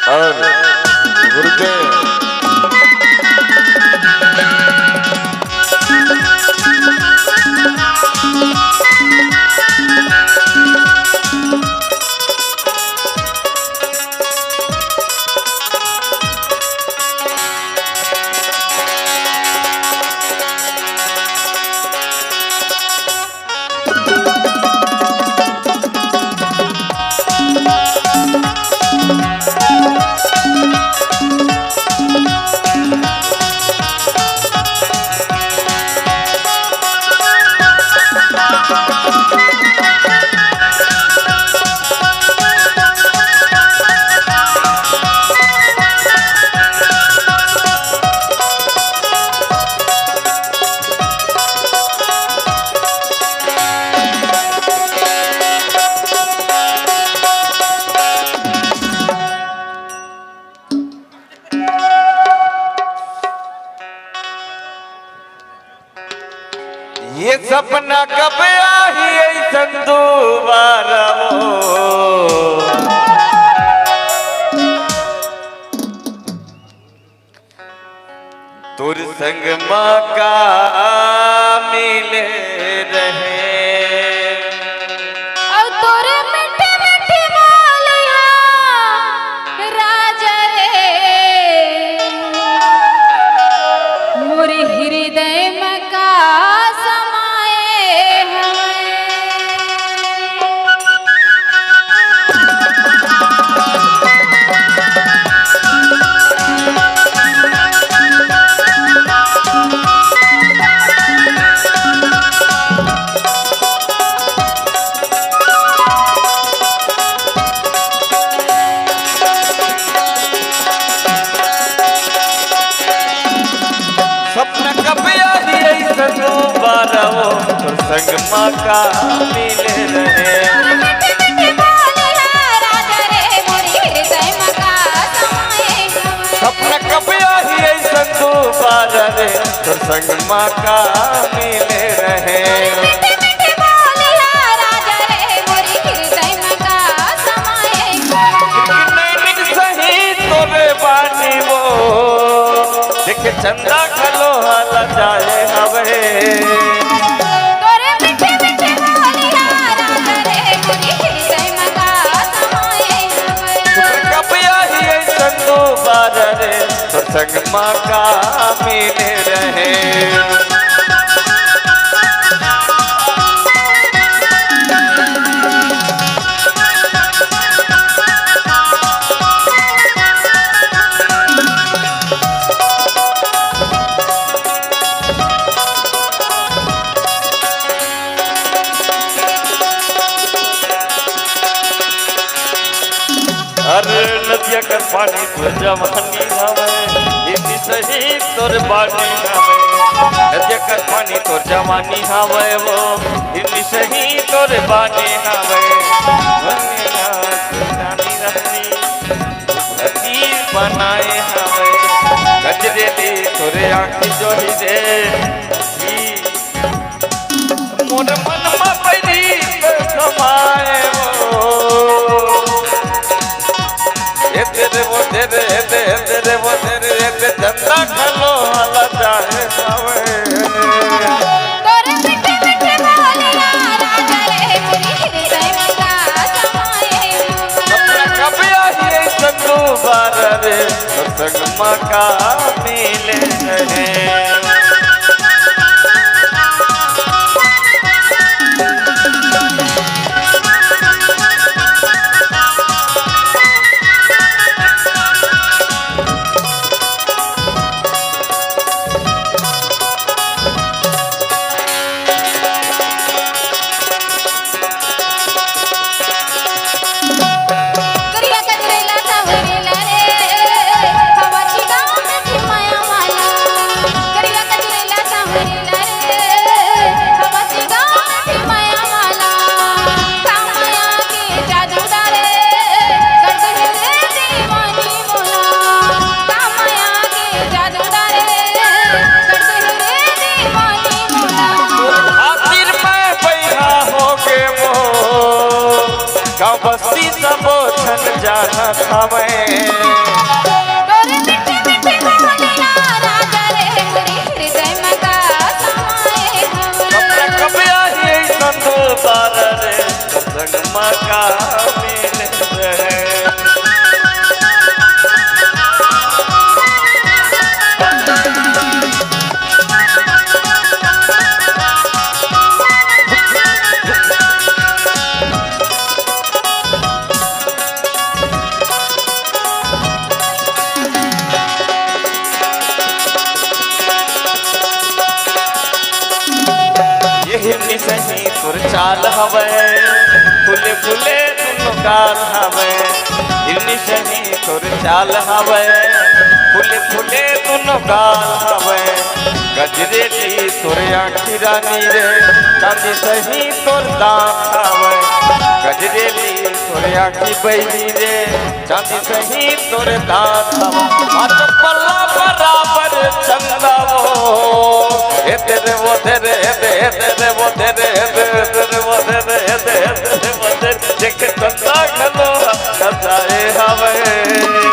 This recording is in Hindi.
और गुरुदेव ये सपना कब आई संदूबारा तुर संग माँ का मिले रहे और तोरे मिठे मिठे बोलिया राजा रे मोरे हृदय में का समाए हमें संग माँ का मिले रहे मिठे मिठे बोलिया राजा रे मोरे हृदय में का समाए हमें सपना कब आई संदूबारा रे तो संग माँ का मिले रहे मिठे मिठे बोलिया राजा रे मोरे हृदय में का समाए नहीं सही तोरे बानी वो देख चंदा खलो हाला जाए हवे तोरे मिठे मिठे बोलिया राजा रे मोरे हृदय में का समाए हमें कब आई संदूबारा रे तो संग माँ का मिले रहे अरे नदिया कर पानी तो जवानी हवे इसी सही तोर बानी हवे नदिया कर पानी तो जवानी हवे वो इसी सही तोर बानी हवे बनाए हवे गजरे दे तोरे आँखी जोड़ी दे मोर मन में पैरी समाए वो तेरे वो तेरे चंदा खलो हाला जाए तोरे मिठे मिठे बोलिया राजा रे मोरे हृदय में का समाए हमें कब आई संदूबारा रे तो संग माँ का मिले रहे करिया कजरेला सावरेला रे हवाची गाव में माया माला करिया थावे तोरे मीठे मीठे बोलिया राजा रे मोरी हृदय में का समाए हवे कबिया ही संतो बार रे सत्संग मका मिले रे हिरनी सही तुर चाल हवे फुले फुले दुनो गाल हवे हिरनी सही तुर चाल हवे फुले फुले दुनो गाल हवे गजरेली तुर आँखी रानी रे चांदी सही तुर दांत हवे गजरेली तुर आँखी बैली रे चांदी सही तुर दांत हवे पल्ला बराबर चंदा वो तेरे वो तेरे तेरे वो तेरे तेरे वो तेरे तेरे वो तेरे देख तंदा खलो नचाए हवे